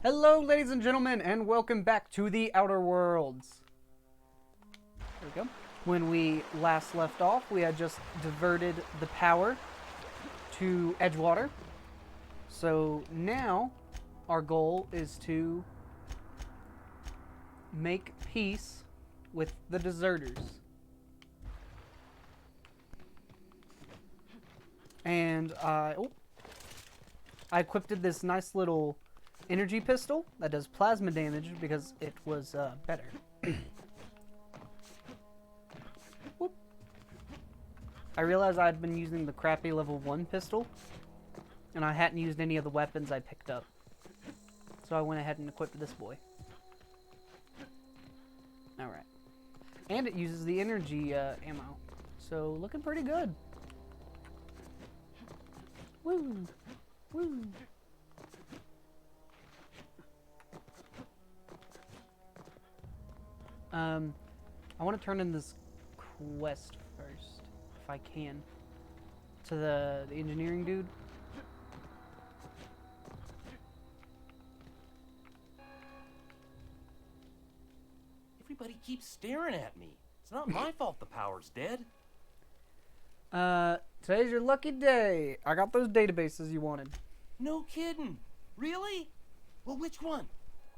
Hello, ladies and gentlemen, and welcome back to the Outer Worlds. There we go. When we last left off, we had just diverted the power to Edgewater. So now, our goal is to make peace with the deserters. And I equipped this nice little energy pistol that does plasma damage because it was better. Whoop. I realized I'd been using the crappy level 1 pistol and I hadn't used any of the weapons I picked up. So I went ahead and equipped this boy. Alright. And it uses the energy ammo. So looking pretty good. Woo! Woo! I want to turn in this quest first, if I can, to the engineering dude. Everybody keeps staring at me. It's not my fault the power's dead. Today's your lucky day. I got those databases you wanted. No kidding. Really? Well, which one?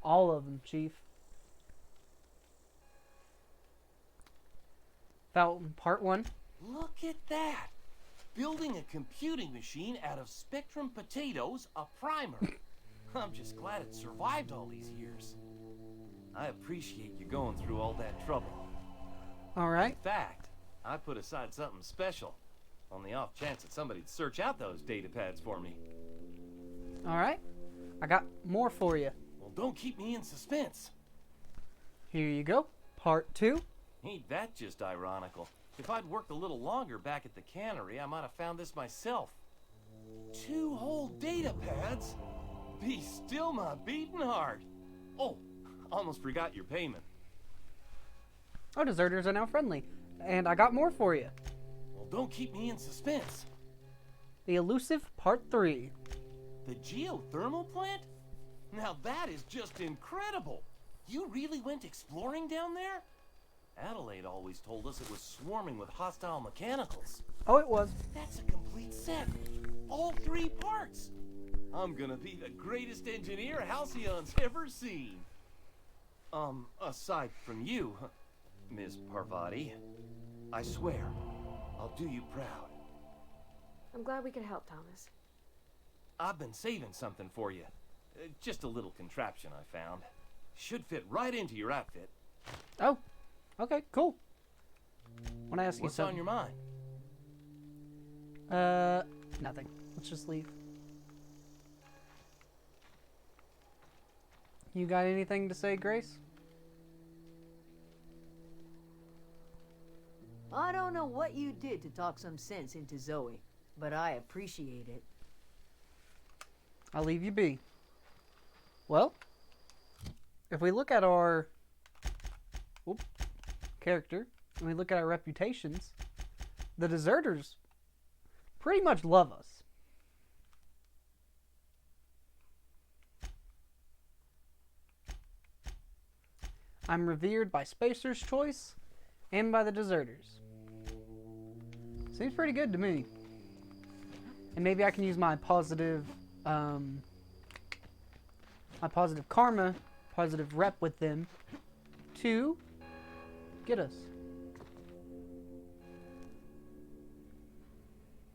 All of them, Chief. Fountain, part 1. Look at that. Building a computing machine out of Spectrum potatoes, a primer. I'm just glad it survived all these years. I appreciate you going through all that trouble. Alright. In fact, I put aside something special on the off chance that somebody'd search out those data pads for me. Alright. I got more for you. Well, don't keep me in suspense. Here you go. Part 2. Ain't that just ironical? If I'd worked a little longer back at the cannery, I might have found this myself. 2 whole data pads? Be still my beating heart. Oh, almost forgot your payment. Oh, deserters are now friendly. And I got more for you. Well, don't keep me in suspense. The Elusive Part 3. The geothermal plant? Now that is just incredible. You really went exploring down there? Adelaide always told us it was swarming with hostile mechanicals. Oh, it was. That's a complete set. All 3 parts. I'm gonna be the greatest engineer Halcyon's ever seen. Aside from you, Ms. Parvati, I swear, I'll do you proud. I'm glad we could help, Thomas. I've been saving something for you. Just a little contraption I found. Should fit right into your outfit. Oh, okay, cool. Want to ask you What's something? on your mind? Nothing. Let's just leave. You got anything to say, Grace? I don't know what you did to talk some sense into Zoe, but I appreciate it. I'll leave you be. Well, if we look at our character, and we look at our reputations, the deserters pretty much love us. I'm revered by Spacer's Choice and by the deserters. Seems pretty good to me. And maybe I can use my positive karma, positive rep with them to get us.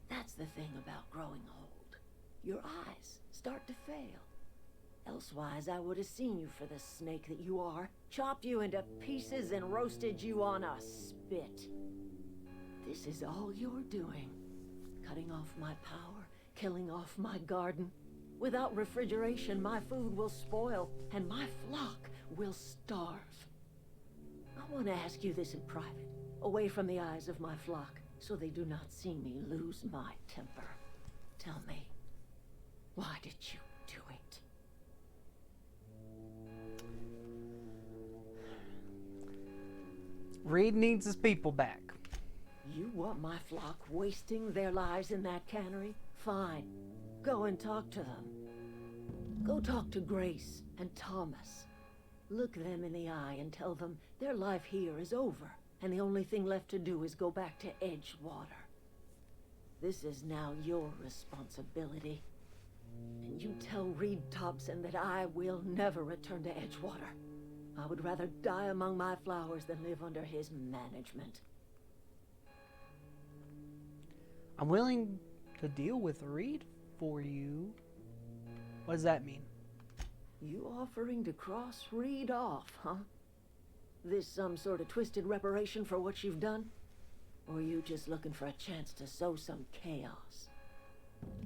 That's the thing about growing old. Your eyes start to fail. Elsewise, I would have seen you for the snake that you are, chopped you into pieces and roasted you on a spit. This is all you're doing. Cutting off my power, killing off my garden. Without refrigeration, my food will spoil, and my flock will starve. I want to ask you this in private, away from the eyes of my flock, so they do not see me lose my temper. Tell me, why did you do it? Reed needs his people back. You want my flock wasting their lives in that cannery? Fine. Go and talk to them. Go talk to Grace and Thomas. Look them in the eye and tell them their life here is over, and the only thing left to do is go back to Edgewater. This is now your responsibility. And you tell Reed Thompson that I will never return to Edgewater. I would rather die among my flowers than live under his management. I'm willing to deal with Reed for you. What does that mean? You offering to cross Reed off, huh? This some sort of twisted reparation for what you've done? Or are you just looking for a chance to sow some chaos?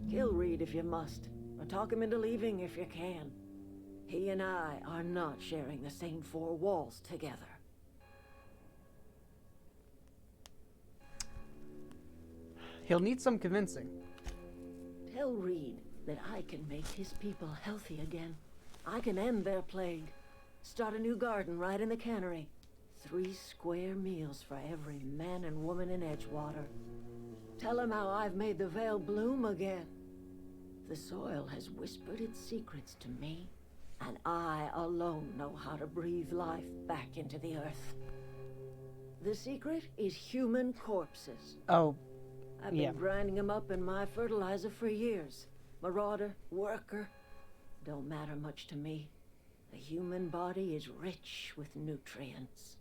Kill Reed if you must, or talk him into leaving if you can. He and I are not sharing the same four walls together. He'll need some convincing. Tell Reed that I can make his people healthy again. I can end their plague. Start a new garden right in the cannery. 3 square meals for every man and woman in Edgewater. Tell him how I've made the Vale bloom again. The soil has whispered its secrets to me, and I alone know how to breathe life back into the earth. The secret is human corpses. Oh, I've been yeah. grinding them up in my fertilizer for years. Marauder, worker, don't matter much to me. The human body is rich with nutrients.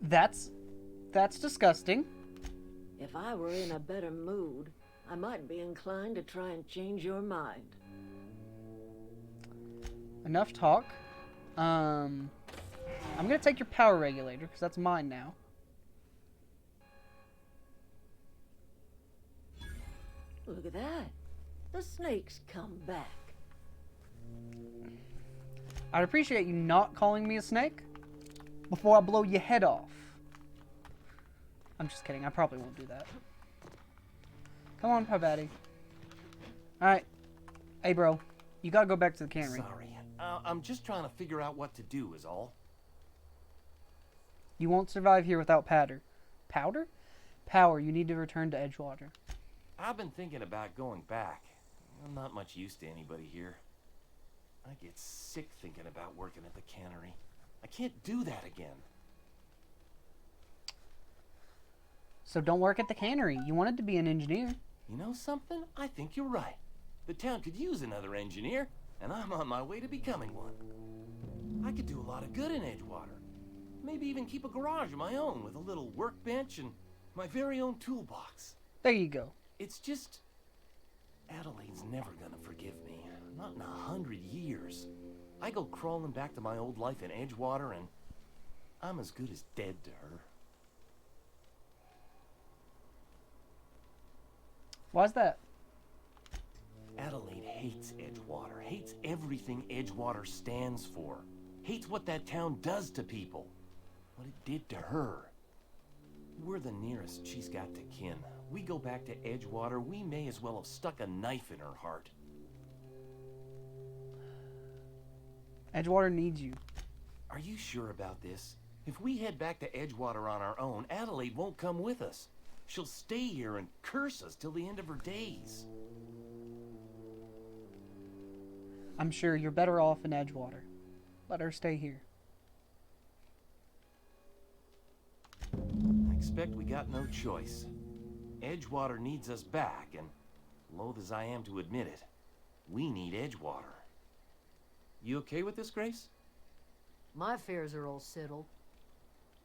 That's disgusting. If I were in a better mood, I might be inclined to try and change your mind. Enough talk. I'm gonna take your power regulator because that's mine now. Look at that. The snake's come back. I'd appreciate you not calling me a snake before I blow your head off. I'm just kidding. I probably won't do that. Come on, Pabaddy. Alright. Hey, bro. You gotta go back to the cannery. Sorry. I'm just trying to figure out what to do is all. You won't survive here without powder. Powder? Power. You need to return to Edgewater. I've been thinking about going back. I'm not much use to anybody here. I get sick thinking about working at the cannery. I can't do that again. So don't work at the cannery. You wanted to be an engineer. You know something? I think you're right. The town could use another engineer, and I'm on my way to becoming one. I could do a lot of good in Edgewater. Maybe even keep a garage of my own with a little workbench and my very own toolbox. There you go. It's just... Adelaide's never gonna forgive me. Not in 100 years. I go crawling back to my old life in Edgewater, and I'm as good as dead to her. Why's that? Adelaide hates Edgewater, hates everything Edgewater stands for, hates what that town does to people, what it did to her. We're the nearest she's got to kin. We go back to Edgewater, we may as well have stuck a knife in her heart. Edgewater needs you. Are you sure about this? If we head back to Edgewater on our own, Adelaide won't come with us. She'll stay here and curse us till the end of her days. I'm sure you're better off in Edgewater. Let her stay here. I expect we got no choice. Edgewater needs us back, and loath as I am to admit it, we need Edgewater. You okay with this, Grace? My fears are all settled.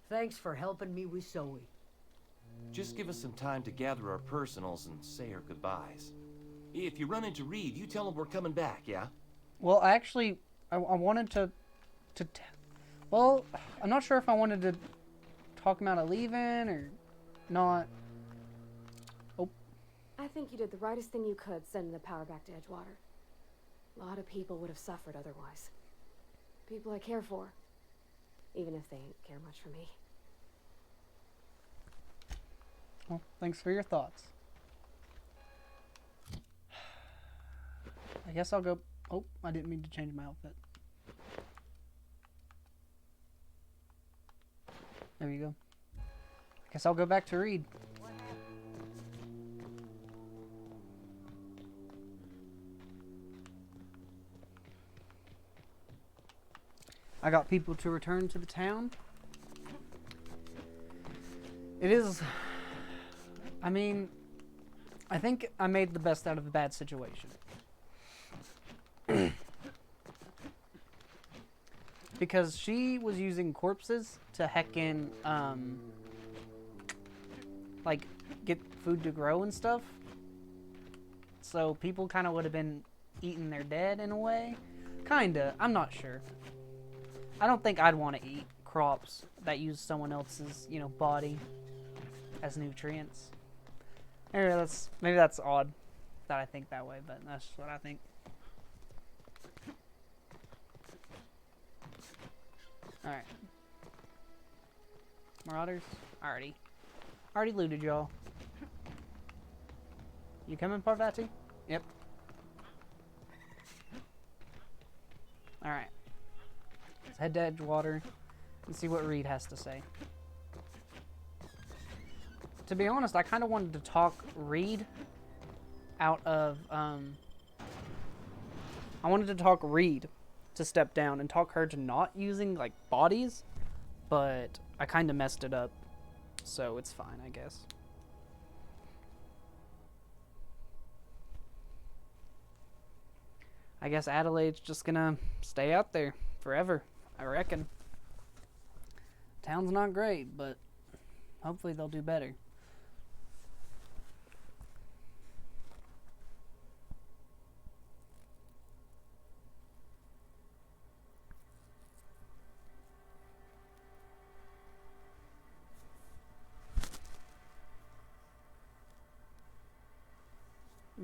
Thanks for helping me with Zoe. Just give us some time to gather our personals and say our goodbyes. If you run into Reed, you tell him we're coming back, yeah? Well, actually, I wanted to well, I'm not sure if I wanted to talk him out of leaving or not. Oh, I think you did the rightest thing you could sending the power back to Edgewater. A lot of people would have suffered otherwise. People I care for. Even if they ain't care much for me. well, thanks for your thoughts. I guess I'll go... Oh, I didn't mean to change my outfit. There you go. I guess I'll go back to Reed. I got people to return to the town. It is... I mean, I think I made the best out of a bad situation. Because she was using corpses to heckin', like, get food to grow and stuff. So people kind of would have been eating their dead in a way. Kinda. I'm not sure. I don't think I'd want to eat crops that use someone else's, you know, body as nutrients. Maybe that's odd that I think that way, but that's just what I think. Alright. Marauders? Already looted y'all. You coming, Parvati? Yep. Alright. Let's head to Edgewater and see what Reed has to say. To be honest, I kind of wanted to talk Reed out of, I wanted to talk Reed to step down and talk her to not using, like, bodies, but I kind of messed it up, so it's fine, I guess. I guess Adelaide's just gonna stay out there forever, I reckon. Town's not great, but hopefully they'll do better.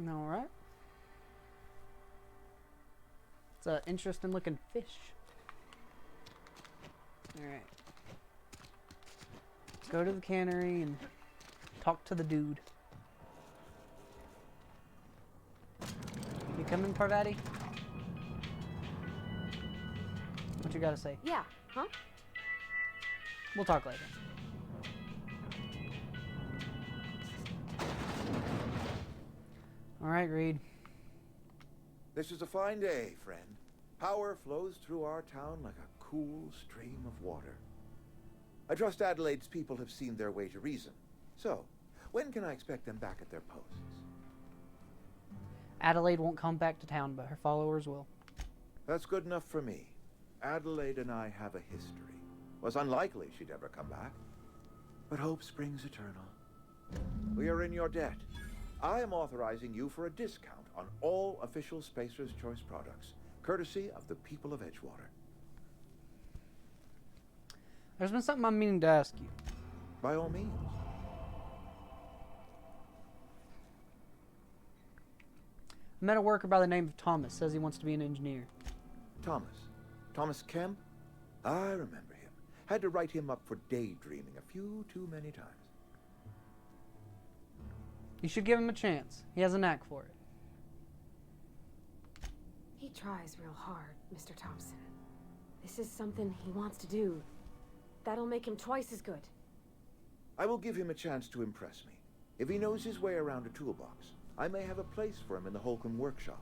Alright. It's an interesting looking fish. Alright. Let's go to the cannery and talk to the dude. You coming, Parvati? What you gotta say? Yeah, huh? We'll talk later. Alright, Reed. This is a fine day, friend. Power flows through our town like a cool stream of water. I trust Adelaide's people have seen their way to reason. So, when can I expect them back at their posts? Adelaide won't come back to town, but her followers will. That's good enough for me. Adelaide and I have a history. Was unlikely she'd ever come back. But hope springs eternal. We are in your debt. I am authorizing you for a discount on all official Spacer's Choice products, courtesy of the people of Edgewater. There's been something I'm meaning to ask you. By all means. I met a worker by the name of Thomas. Says he wants to be an engineer. Thomas. Thomas Kemp? I remember him. Had to write him up for daydreaming a few too many times. You should give him a chance. He has a knack for it. He tries real hard, Mr. Thompson. This is something he wants to do. That'll make him twice as good. I will give him a chance to impress me. If he knows his way around a toolbox, I may have a place for him in the Holcomb workshop.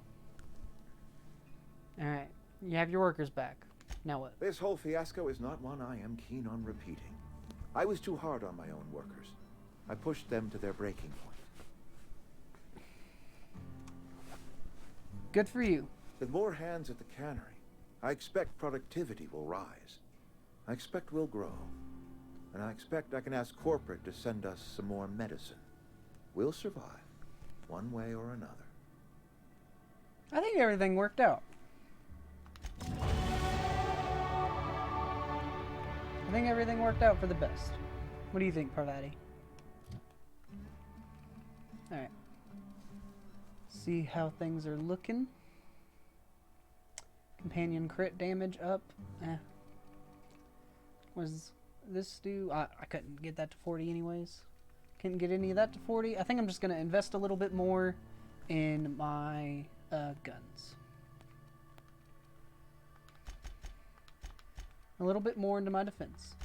Alright. You have your workers back. Now what? This whole fiasco is not one I am keen on repeating. I was too hard on my own workers. I pushed them to their breaking point. Good for you. With more hands at the cannery, I expect productivity will rise. I expect we'll grow. And I expect I can ask corporate to send us some more medicine. We'll survive, one way or another. I think everything worked out. I think everything worked out for the best. What do you think, Parvati? Alright. See how things are looking. Companion crit damage up. Was this do? I couldn't get that to 40 anyways. Couldn't get any of that to 40. I think I'm just going to invest a little bit more in my guns. A little bit more into my defense.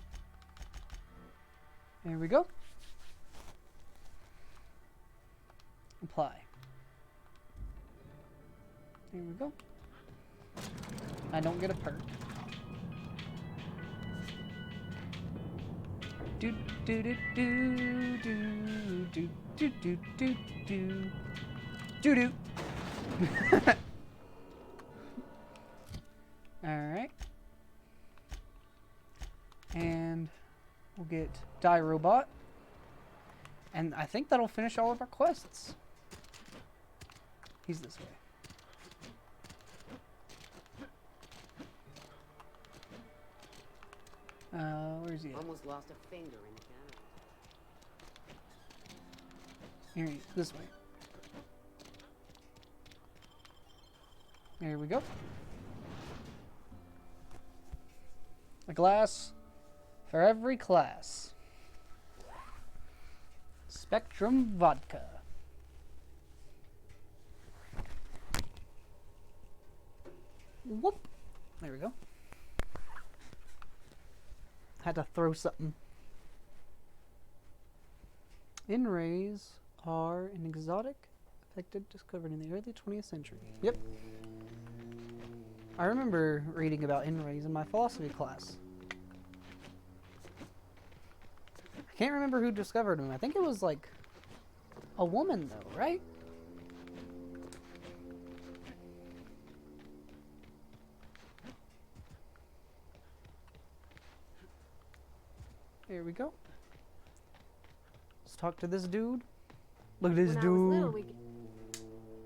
There we go. Apply. There we go. I don't get a perk. do do do do do do do do do do do do. Alright. And we'll get Die Robot. And I think that'll finish all of our quests. He's this way. Where's he at? Almost lost a finger in the cannon. Here he is, this way. There we go. A glass for every class. Spectrum vodka. Whoop. There we go. Had to throw something. In-rays are an exotic affected discovered in the early 20th century. Yep. I remember reading about in-rays in my philosophy class. I can't remember who discovered them. I think it was like a woman though, right? Here we go. Let's talk to this dude. Look at this When I was dude. little, we...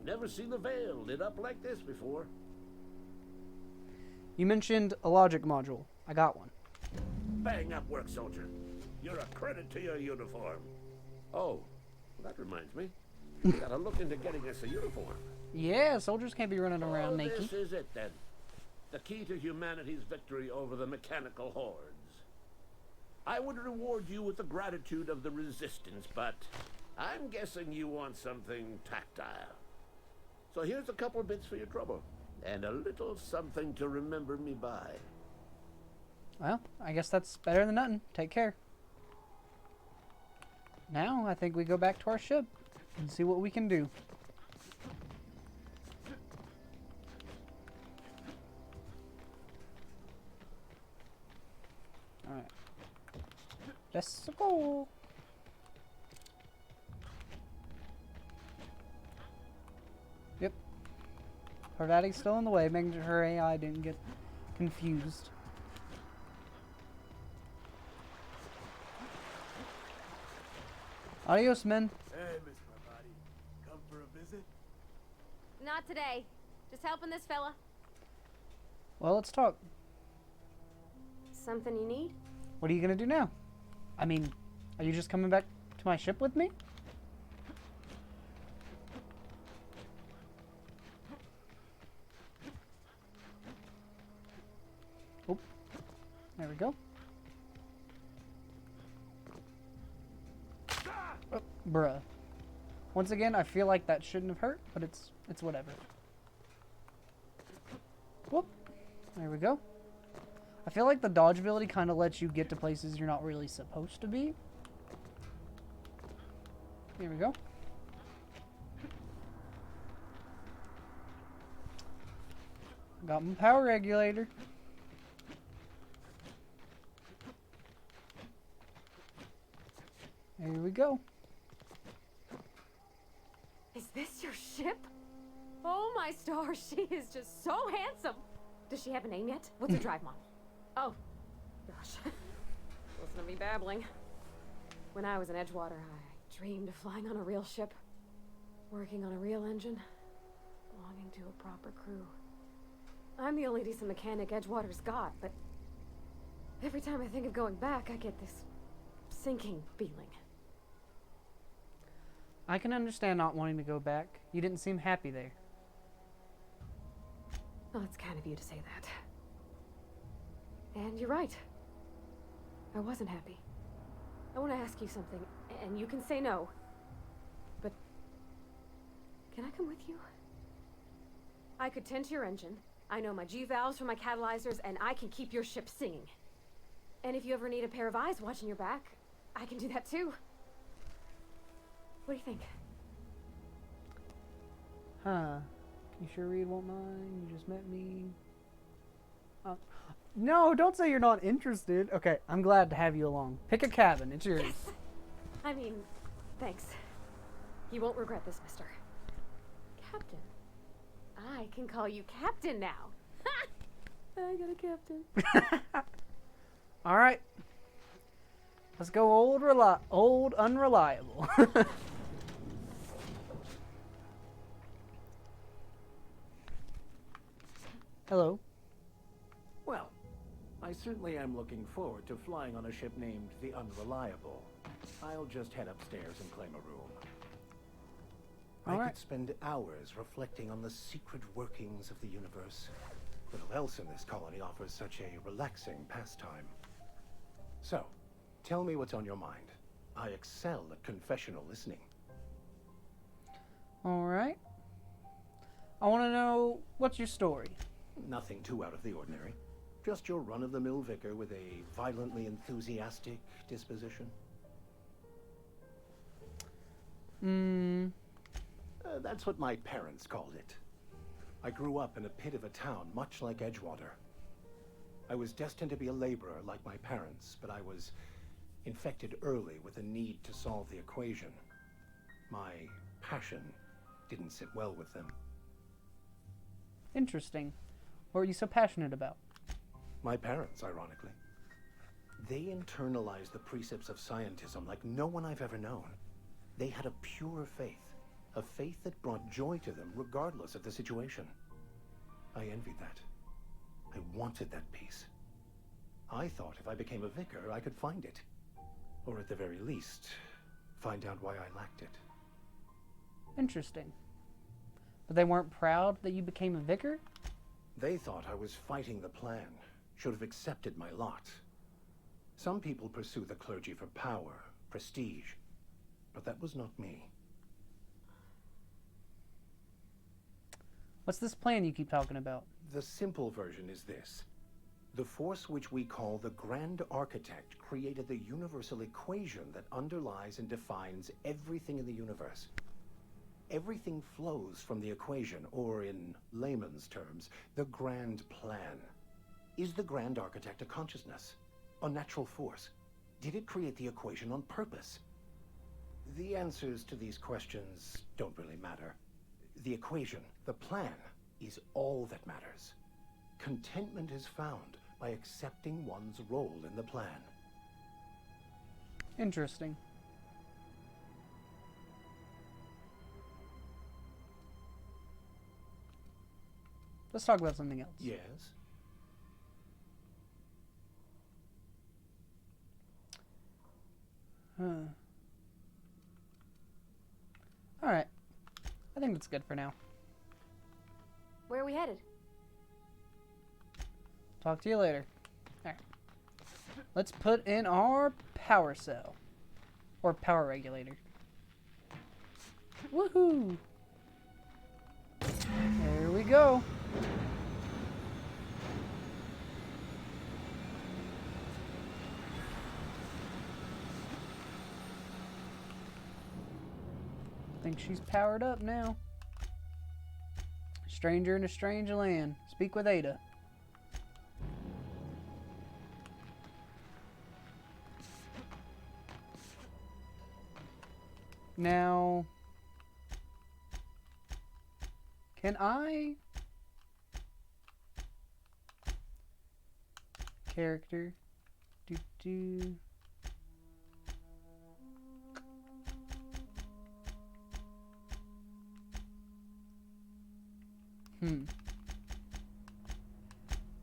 Never seen the veil lit up like this before. You mentioned a logic module. I got one. Bang up work, soldier. You're a credit to your uniform. Oh, that reminds me. We gotta look into getting us a uniform. Yeah, soldiers can't be running around naked. This is it then. The key to humanity's victory over the mechanical hordes. I would reward you with the gratitude of the resistance, but I'm guessing you want something tactile. So here's a couple bits for your trouble, and a little something to remember me by. Well, I guess that's better than nothing. Take care. Now, I think we go back to our ship and see what we can do. Alright. Let's go. Yep. Her daddy's still in the way, making sure her AI didn't get confused. Adios, men. Hey, Miss My Body. Come for a visit? Not today. Just helping this fella. Well, let's talk. Something you need? What are you gonna do now? I mean, are you just coming back to my ship with me? Oh, there we go. Oh, bruh. Once again, I feel like that shouldn't have hurt, but it's whatever. Whoop. There we go. I feel like the dodge ability kind of lets you get to places you're not really supposed to be. Here we go. Got my power regulator. Here we go. Is this your ship? Oh my stars, she is just so handsome. Does she have a name yet? What's her drive model? Oh, gosh. Listen to me babbling. When I was in Edgewater, I dreamed of flying on a real ship, working on a real engine, belonging to a proper crew. I'm the only decent mechanic Edgewater's got, but every time I think of going back, I get this sinking feeling. I can understand not wanting to go back. You didn't seem happy there. Well, it's kind of you to say that. And you're right. I wasn't happy. I want to ask you something, and you can say no. But can I come with you? I could tend to your engine. I know my G-valves for my catalyzers, and I can keep your ship singing. And if you ever need a pair of eyes watching your back, I can do that too. What do you think? Huh. You sure Reed won't mind? You just met me. No, don't say you're not interested. Okay, I'm glad to have you along. Pick a cabin. It's yours. Yes! I mean, thanks. You won't regret this, mister. Captain. I can call you Captain now. Ha! I got a captain. All right. Let's go old unreliable. Hello. Well, I certainly am looking forward to flying on a ship named the Unreliable. I'll just head upstairs and claim a room. All I right. could spend hours reflecting on the secret workings of the universe. Little else in this colony offers such a relaxing pastime. So, tell me what's on your mind. I excel at confessional listening. All right. I want to know, what's your story? Nothing too out of the ordinary. Just your run-of-the-mill vicar with a violently enthusiastic disposition. That's what my parents called it. I grew up in a pit of a town, much like Edgewater. I was destined to be a laborer like my parents, but I was infected early with a need to solve the equation. My passion didn't sit well with them. Interesting. What were you so passionate about? My parents, ironically. They internalized the precepts of scientism like no one I've ever known. They had a pure faith, a faith that brought joy to them regardless of the situation. I envied that. I wanted that peace. I thought if I became a vicar, I could find it. Or at the very least, find out why I lacked it. Interesting. But they weren't proud that you became a vicar? They thought I was fighting the plan, should have accepted my lot. Some people pursue the clergy for power, prestige, but that was not me. What's this plan you keep talking about? The simple version is this. The force which we call the Grand Architect created the universal equation that underlies and defines everything in the universe. Everything flows from the equation, or in layman's terms, the grand plan. Is the Grand Architect a consciousness? A natural force? Did it create the equation on purpose? The answers to these questions don't really matter. The equation, the plan, is all that matters. Contentment is found by accepting one's role in the plan. Interesting. Let's talk about something else. Yes? Alright. I think that's good for now. Where are we headed? Talk to you later. Alright. Let's put in our power cell. Or power regulator. Woohoo! There we go. I think she's powered up now. Stranger in a strange land. Speak with Ada. Now, can I character do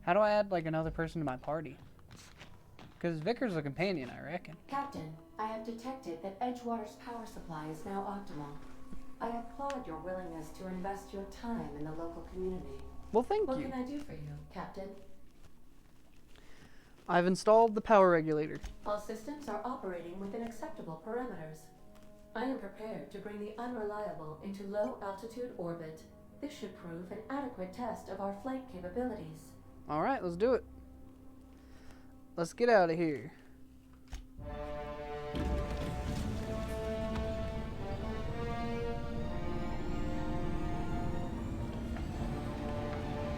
how do I add like another person to my party? Because Vicar's a companion, I reckon. Captain, I have detected that Edgewater's power supply is now optimal. I applaud your willingness to invest your time in the local community. Well, thank What you. can I do for you, Captain? I've installed the power regulator. All systems are operating within acceptable parameters. I am prepared to bring the Unreliable into low-altitude orbit. This should prove an adequate test of our flight capabilities. All right, let's do it. Let's get out of here.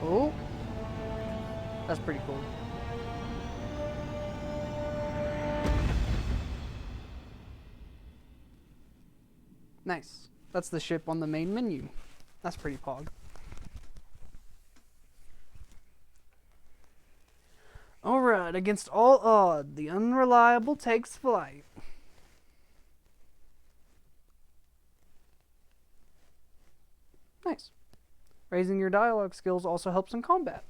Oh. That's pretty cool. Nice. That's the ship on the main menu. That's pretty pog. Alright, against all odds, the unreliable takes flight. Nice. Raising your dialogue skills also helps in combat.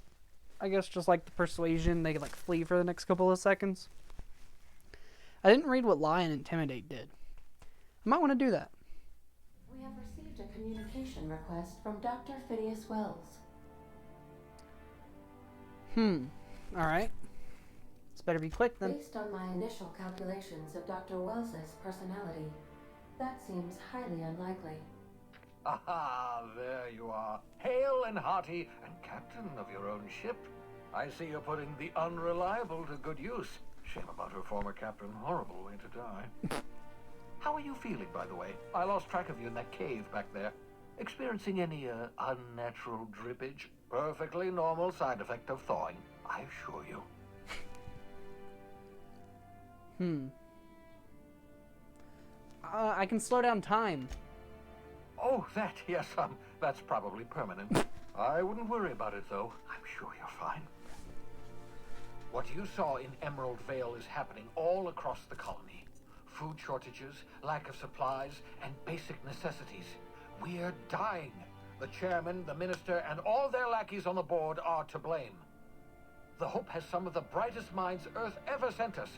I guess just like the persuasion, they like flee for the next couple of seconds. I didn't read what lie and intimidate did. I might want to do that. We have received a communication request from Dr. Phineas Wells. Alright. This better be quick then. Based on my initial calculations of Dr. Wells's personality, that seems highly unlikely. Aha, there you are. Hale and hearty, and captain of your own ship. I see you're putting the unreliable to good use. Shame about her former captain. Horrible way to die. How are you feeling, by the way? I lost track of you in that cave back there. Experiencing any, unnatural drippage? Perfectly normal side effect of thawing, I assure you. I can slow down time. Oh, that, yes, that's probably permanent. I wouldn't worry about it, though. I'm sure you're fine. What you saw in Emerald Vale is happening all across the colony. Food shortages, lack of supplies, and basic necessities. We're dying. The chairman, the minister, and all their lackeys on the board are to blame. The Hope has some of the brightest minds Earth ever sent us.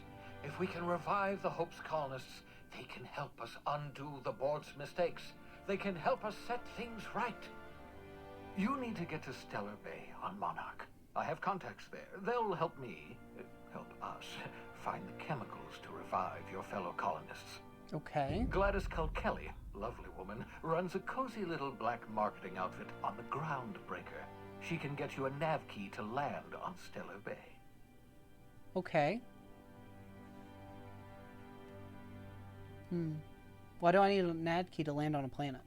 If we can revive the Hope's colonists, they can help us undo the board's mistakes. They can help us set things right. You need to get to Stellar Bay on Monarch. I have contacts there. They'll help me, help us, find the chemicals to revive your fellow colonists. Okay. Gladys Kelly, lovely woman, runs a cozy little black marketing outfit on the Groundbreaker. She can get you a nav key to land on Stellar Bay. Okay. Why do I need a nav key to land on a planet?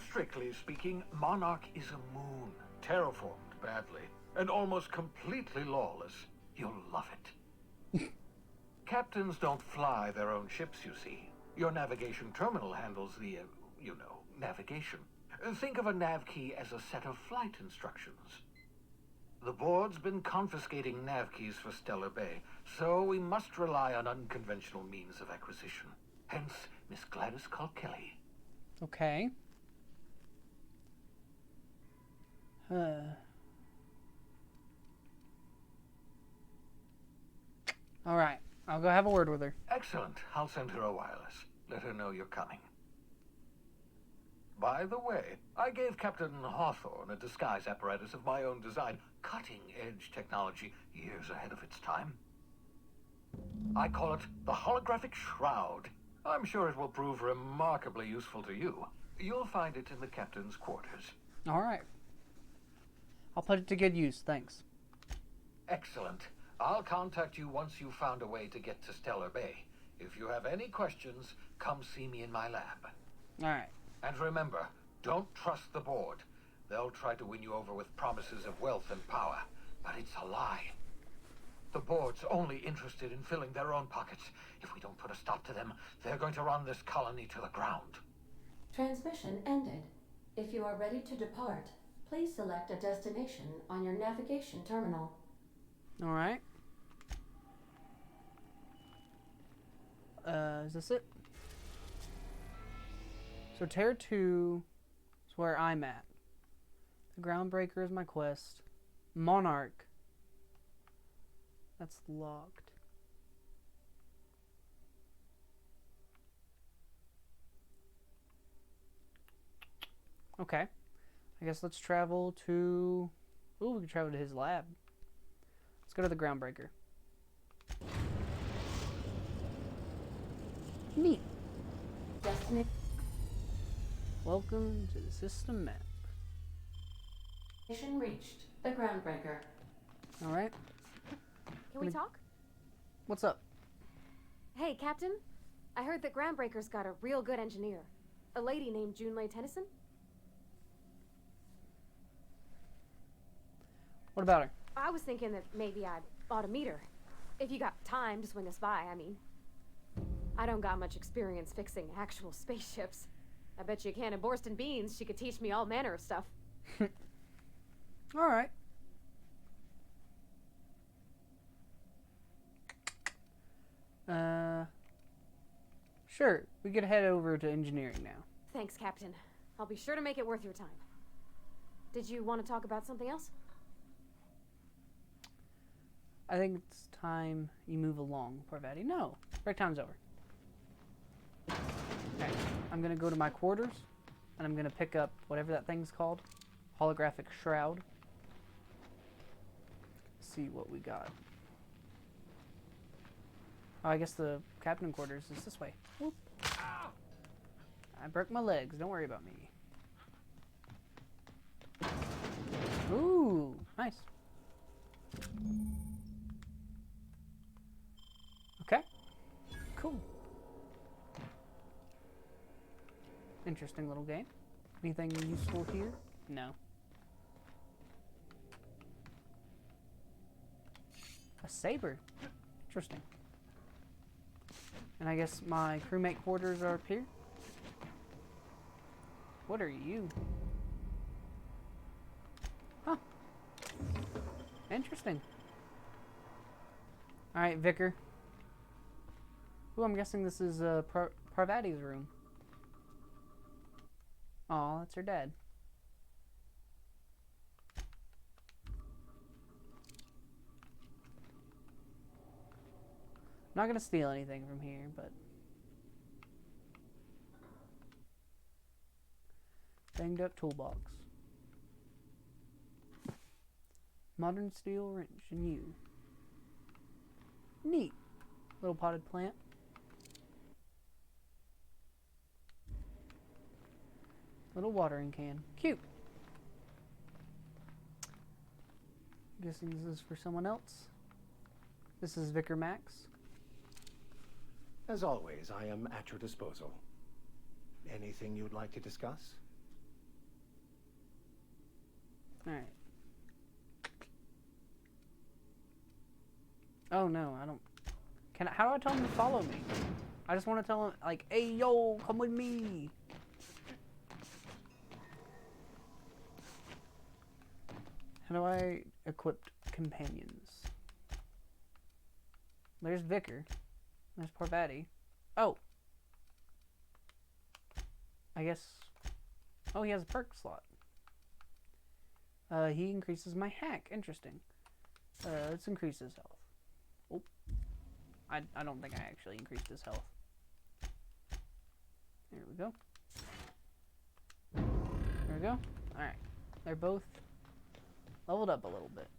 Strictly speaking, Monarch is a moon, terraformed badly, and almost completely lawless. You'll love it. Captains don't fly their own ships, you see. Your navigation terminal handles the, navigation. Think of a nav key as a set of flight instructions. The board's been confiscating nav keys for Stellar Bay, so we must rely on unconventional means of acquisition. Hence, Miss Gladys Kelly. Okay. Alright, I'll go have a word with her. Excellent. I'll send her a wireless. Let her know you're coming. By the way, I gave Captain Hawthorne a disguise apparatus of my own design, cutting-edge technology, years ahead of its time. I call it the Holographic Shroud. I'm sure it will prove remarkably useful to you. You'll find it in the captain's quarters. Alright. I'll put it to good use, thanks. Excellent. I'll contact you once you've found a way to get to Stellar Bay. If you have any questions, come see me in my lab. Alright. And remember, don't trust the board. They'll try to win you over with promises of wealth and power, but it's a lie. The board's only interested in filling their own pockets. If we don't put a stop to them, they're going to run this colony to the ground. Transmission ended. If you are ready to depart, please select a destination on your navigation terminal. Alright. Is this it? So Terra 2 is where I'm at. The Groundbreaker is my quest. Monarch. That's locked. Okay. I guess let's travel to... Ooh, we can travel to his lab. Let's go to the Groundbreaker. Neat. Destination Welcome to the system map. reached. The Groundbreaker. Alright. Can we talk? What's up? Hey, Captain. I heard that Groundbreaker's got a real good engineer. A lady named Junlei Tennyson. What about her? I was thinking that maybe I ought to meet her. If you got time to swing us by, I mean. I don't got much experience fixing actual spaceships. I bet you a can of Borston beans she could teach me all manner of stuff. Alright. Sure. We could head over to engineering now. Thanks, Captain. I'll be sure to make it worth your time. Did you want to talk about something else? I think it's time you move along, Parvati. No. Break time's over. Okay. I'm going to go to my quarters, and I'm going to pick up whatever that thing's called. Holographic Shroud. See what we got. Oh, I guess the captain quarters is this way. Whoop. I broke my legs. Don't worry about me. Ooh, nice. Okay. Cool. Interesting little game. Anything useful here? No. A saber. Interesting. And I guess my crewmate quarters are up here. What are you? Huh. Interesting. Alright, Vicar. Ooh, I'm guessing this is Parvati's room. Aw, that's her dad. I'm not gonna steal anything from here, but banged up toolbox. Modern steel wrench and you. Neat. Little potted plant. Little watering can. Cute. Guessing this is for someone else. This is Vicar Max. As always, I am at your disposal. Anything you'd like to discuss? Alright. Oh no, I don't... How do I tell him to follow me? I just want to tell him, like, hey yo, come with me! How do I equip companions? There's Vicar. There's Parvati. Oh! I guess... Oh, he has a perk slot. He increases my hack. Interesting. Let's increase his health. Oh. I don't think I actually increased his health. There we go. There we go. Alright. They're both leveled up a little bit.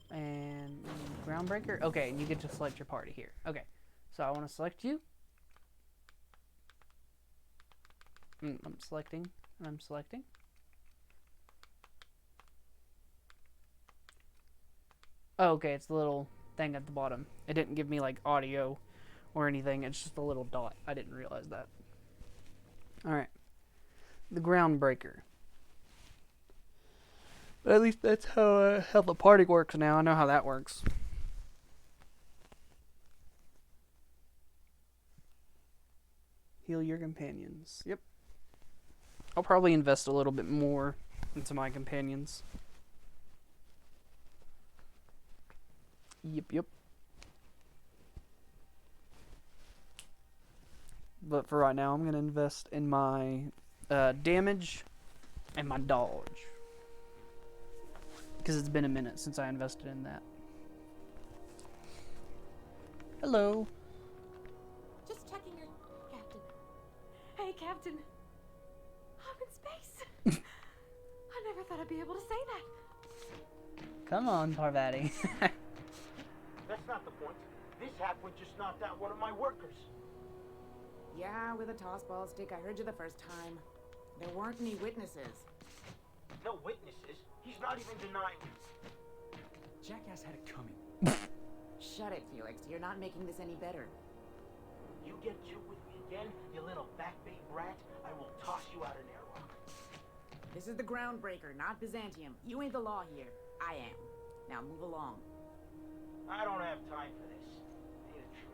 And Groundbreaker? Okay, and you get to select your party here. Okay. So I want to select you. I'm selecting. And I'm selecting. Oh, okay, it's the little thing at the bottom. It didn't give me, like, audio or anything. It's just a little dot. I didn't realize that. Alright. The Groundbreaker. But at least that's how the party works now. I know how that works. Heal your companions. Yep. I'll probably invest a little bit more into my companions. Yep. But for right now, I'm going to invest in my damage and my dodge. Because it's been a minute since I invested in that. Hello. Just checking your... Captain. Hey, Captain. I'm in space. I never thought I'd be able to say that. Come on, Parvati. That's not the point. This halfwit just knocked out one of my workers. Yeah, with a tossball stick. I heard you the first time. There weren't any witnesses. No witnesses. He's not even denying it. Jackass had it coming. Shut it, Felix. You're not making this any better. You get juked with me again, you little backbait brat, I will toss you out an airlock. This is the Groundbreaker, not Byzantium. You ain't the law here. I am. Now move along. I don't have time for this. Need a drink.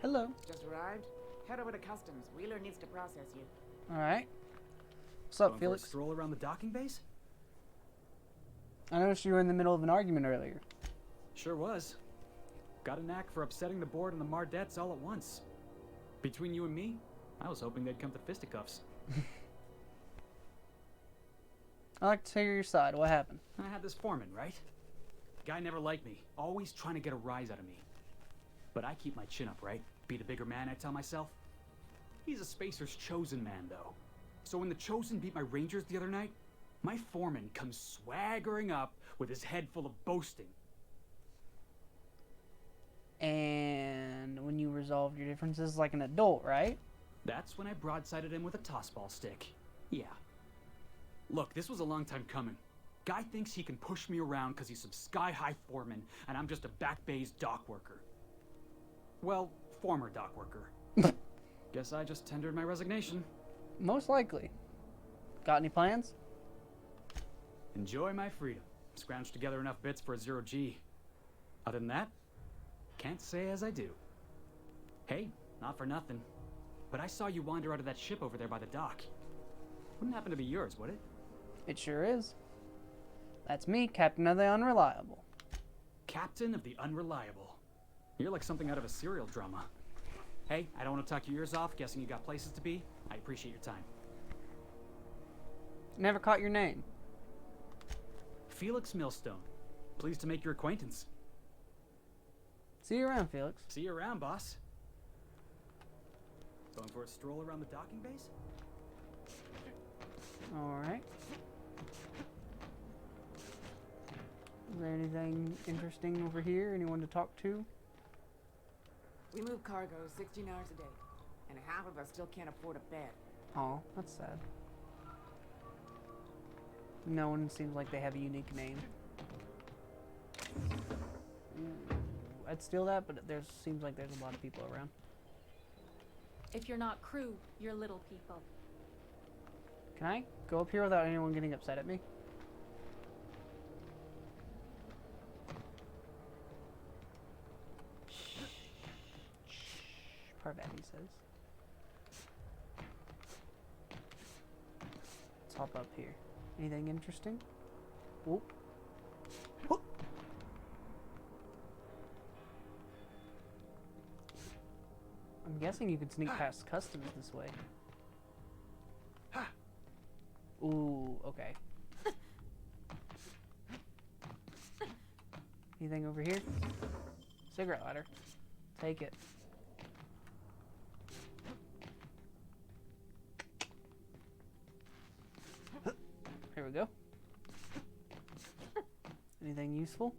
Hello. Just arrived? Head over to customs. Wheeler needs to process you. All right. What's up, Going for a Felix? stroll around the docking base? I noticed you were in the middle of an argument earlier. Sure was. Got a knack for upsetting the board and the Mardettes all at once. Between you and me, I was hoping they'd come to fisticuffs. I like to hear your side. What happened? I had this foreman, right? Guy never liked me, always trying to get a rise out of me. But I keep my chin up, right? Be the bigger man, I tell myself. He's a Spacer's chosen man, though. So when the Chosen beat my Rangers the other night, my foreman comes swaggering up with his head full of boasting. And when you resolved your differences like an adult, right? That's when I broadsided him with a tossball stick. Yeah. Look, this was a long time coming. Guy thinks he can push me around because he's some sky-high foreman, and I'm just a back bay's dock worker. Well, former dock worker. Guess I just tendered my resignation. Most likely. Got any plans? Enjoy my freedom. Scrounged together enough bits for a 0G. Other than that, can't say as I do. Hey, not for nothing, but I saw you wander out of that ship over there by the dock. Wouldn't happen to be yours, would it? It sure is. That's me, Captain of the Unreliable. Captain of the Unreliable. You're like something out of a serial drama. Hey, I don't want to talk your ears off, guessing you got places to be. I appreciate your time. Never caught your name. Felix Millstone. Pleased to make your acquaintance. See you around, Felix. See you around, boss. Going for a stroll around the docking base? Alright. Is there anything interesting over here? Anyone to talk to? We move cargo 16 hours a day, and half of us still can't afford a bed. Oh, that's sad. No one seems like they have a unique name. Ooh, I'd steal that, but there seems like there's a lot of people around. If you're not crew, you're little people. Can I go up here without anyone getting upset at me? Parvati says. Let's hop up here. Anything interesting? Whoop. Whoop. I'm guessing you could sneak past customs this way. Ooh, okay. Anything over here? Cigarette lighter. Take it. Here we go. Anything useful?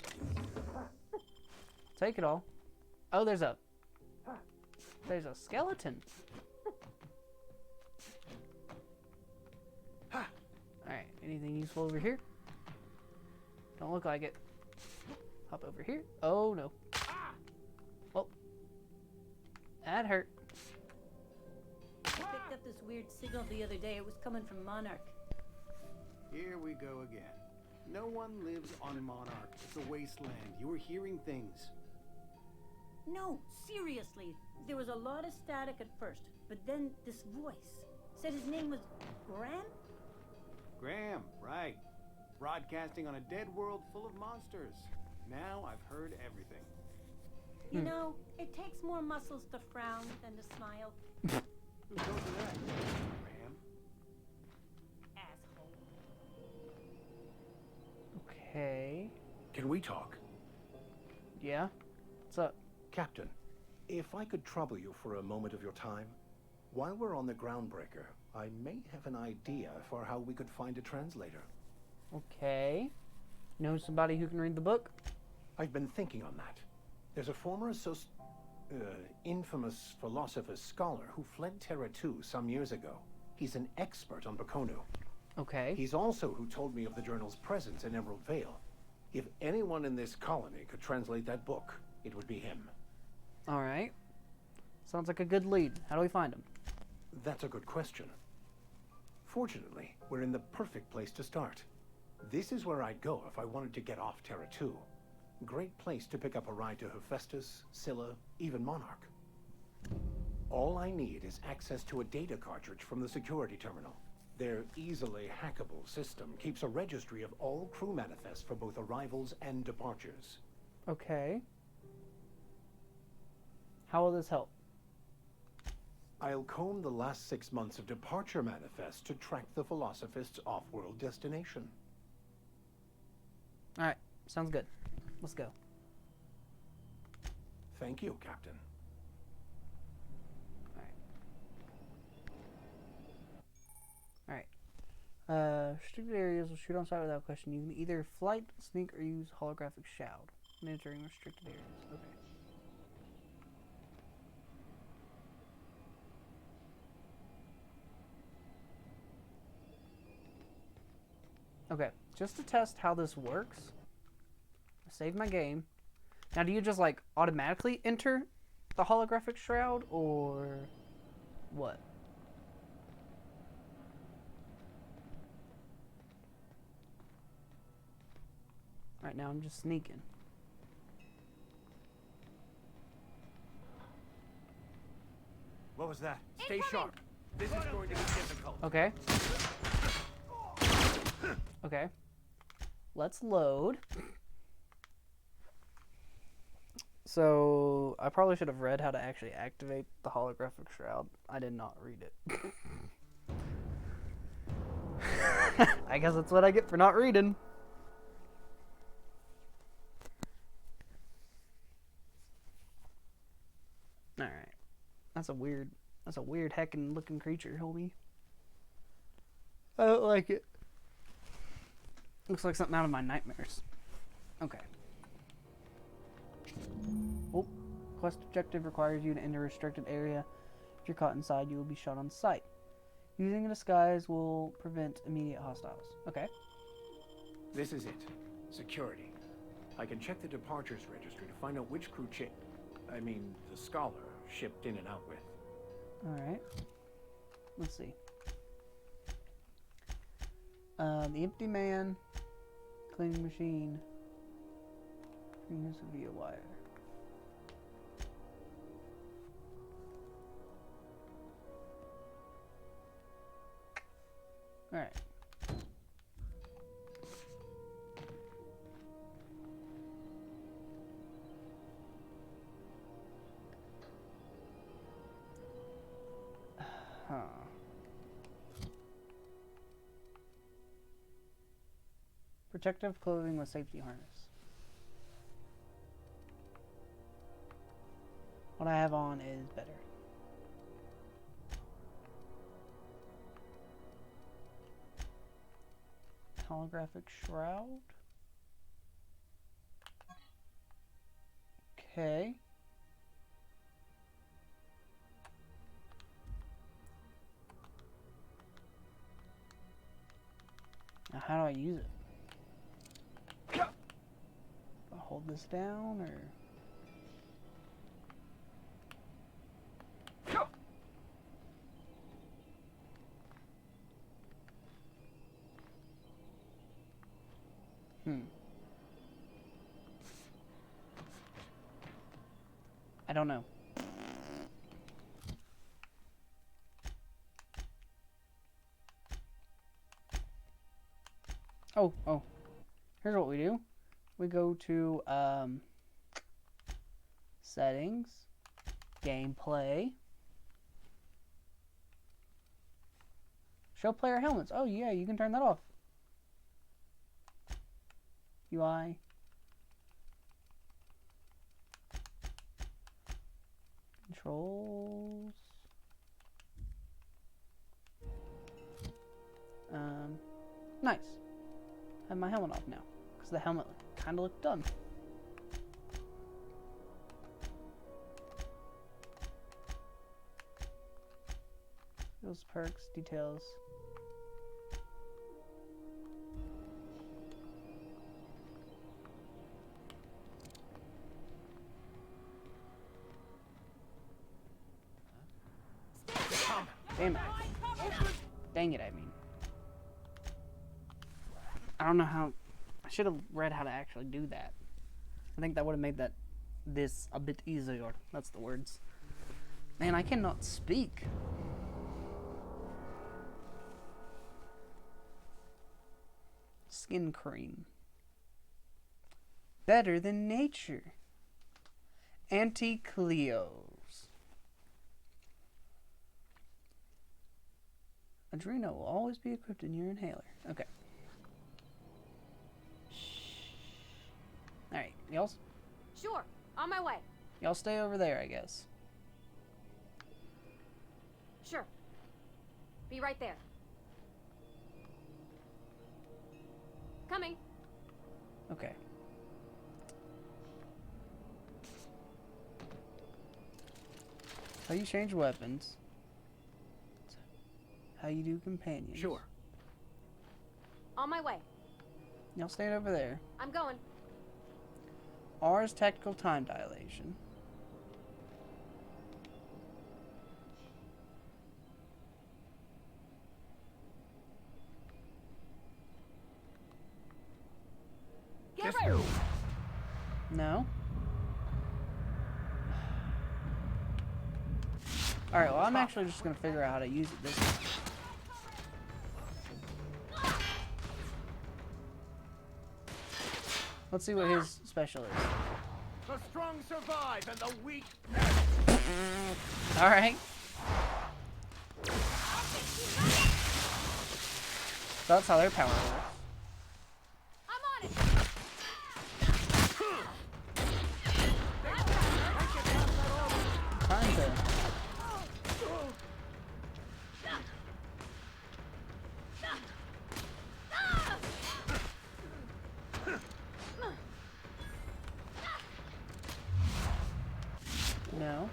Take it all. Oh, there's a skeleton. Alright, anything useful over here? Don't look like it. Hop over here. Oh no. Well, that hurt. I picked up this weird signal the other day. It was coming from Monarch. Here we go again. No one lives on Monarch. It's a wasteland. You were hearing things. No, seriously. There was a lot of static at first, but then this voice said his name was Graham? Graham, right. Broadcasting on a dead world full of monsters. Now I've heard everything. You know, it takes more muscles to frown than to smile. Who told you that? Graham? Asshole. Okay. Can we talk? Yeah? What's up? Captain, if I could trouble you for a moment of your time, while we're on the Groundbreaker, I may have an idea for how we could find a translator. Okay. Know somebody who can read the book? I've been thinking on that. There's a former infamous philosopher scholar who fled Terra 2 some years ago. He's an expert on Bakonu. Okay. He's also who told me of the journal's presence in Emerald Vale. If anyone in this colony could translate that book, it would be him. Alright. Sounds like a good lead. How do we find him? That's a good question. Fortunately, we're in the perfect place to start. This is where I'd go if I wanted to get off Terra 2. Great place to pick up a ride to Hephaestus, Scylla, even Monarch. All I need is access to a data cartridge from the security terminal. Their easily hackable system keeps a registry of all crew manifests for both arrivals and departures. Okay. How will this help? I'll comb the last 6 months of departure manifests to track the Philosophist's off-world destination. Alright, sounds good. Let's go. Thank you, Captain. Alright. Restricted areas will shoot on sight without question. You can either flight, sneak, or use holographic shroud when entering restricted areas. Okay. Okay, just to test how this works, I save my game. Now, do you just like automatically enter the holographic shroud or what? Right now, I'm just sneaking. What was that? Stay sharp. This is going to be difficult. Okay. Okay. Let's load. So, I probably should have read how to actually activate the holographic shroud. I did not read it. I guess that's what I get for not reading. Alright. That's a weird heckin' looking creature, homie. I don't like it. Looks like something out of my nightmares. Okay. Oh. Quest objective requires you to enter a restricted area. If you're caught inside, you will be shot on sight. Using a disguise will prevent immediate hostiles. Okay. This is it. Security. I can check the departures registry to find out which crew the scholar shipped in and out with. Alright. Let's see. The empty man, cleaning machine, use via wire. Alright. Huh. Protective clothing with safety harness. What I have on is better. Holographic shroud. Okay. Now how do I use it? Do I hold this down or? I don't know. Oh. Here's what we do. We go to settings, gameplay, show player helmets. Oh yeah, you can turn that off. UI. Controls. Nice. I have my helmet off now because the helmet kind of looked dumb. Those perks, details. Damn it. Dang it, I mean. I don't know how. I should have read how to actually do that. I think that would have made this a bit easier. That's the words. Man, I cannot speak. Skin cream. Better than nature. Anti-Cleos. Adreno will always be equipped in your inhaler. Okay. Alright, y'all. Sure, on my way. Y'all stay over there, I guess. Sure. Be right there. Coming. Okay. How you change weapons. How you do companions. Sure. On my way. Y'all stay over there. I'm going. R is tactical time dilation. Get ready. No. Alright, well I'm actually just gonna figure out how to use it this time. Let's see what his special is. The strong survive and the weak. Alright. So that's how their power works. I'm on it. Trying to. No.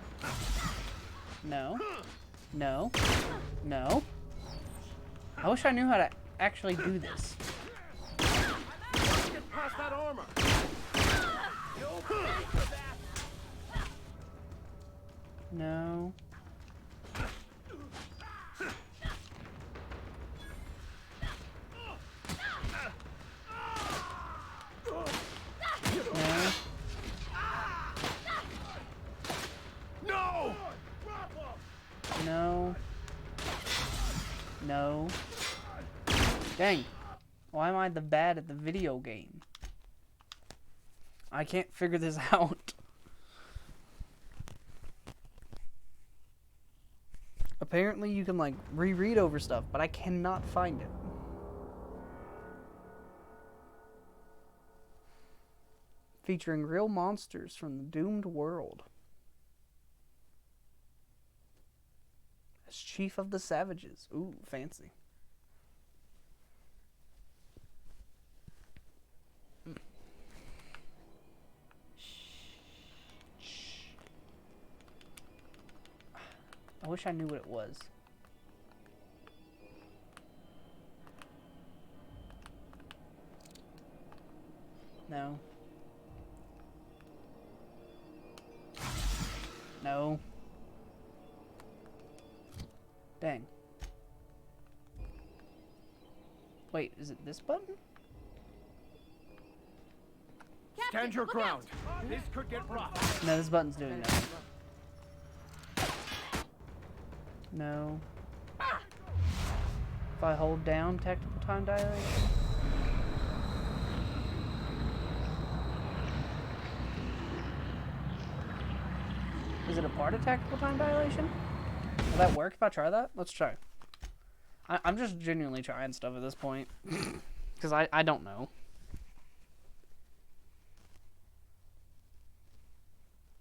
No. No. No. I wish I knew how to actually do this. Get past that armor. You'll pay for that. No. No. No. No. Dang. Why am I the bad at the video game? I can't figure this out. Apparently you can like reread over stuff, but I cannot find it. Featuring real monsters from the doomed world. As Chief of the Savages. Ooh, fancy. I wish I knew what it was. No. No. Dang. Wait, is it this button? Stand your ground. This could get rough. No, this button's doing nothing. No. If I hold down tactical time dilation? Is it a part of tactical time dilation? Will that work if I try that? Let's try. I'm just genuinely trying stuff at this point. Because I don't know.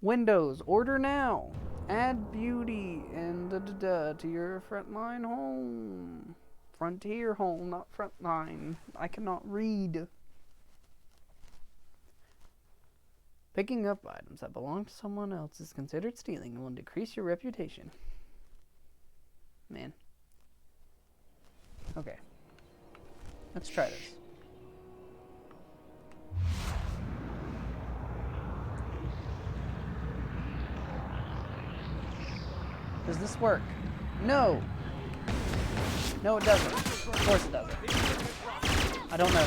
Windows, order now. Add beauty and to your frontline home. Frontier home, not frontline. I cannot read. Picking up items that belong to someone else is considered stealing and will decrease your reputation. Man. Okay. Let's try this. Does this work? No! No, it doesn't. Of course it doesn't. I don't know.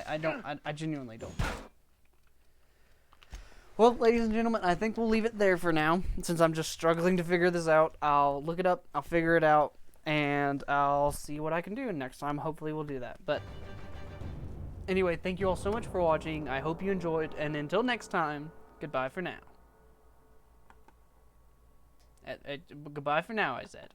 I genuinely don't. Well, ladies and gentlemen, I think we'll leave it there for now. Since I'm just struggling to figure this out, I'll look it up, I'll figure it out, and I'll see what I can do. And next time, hopefully we'll do that. But anyway, thank you all so much for watching. I hope you enjoyed, and until next time, goodbye for now. Goodbye for now, I said.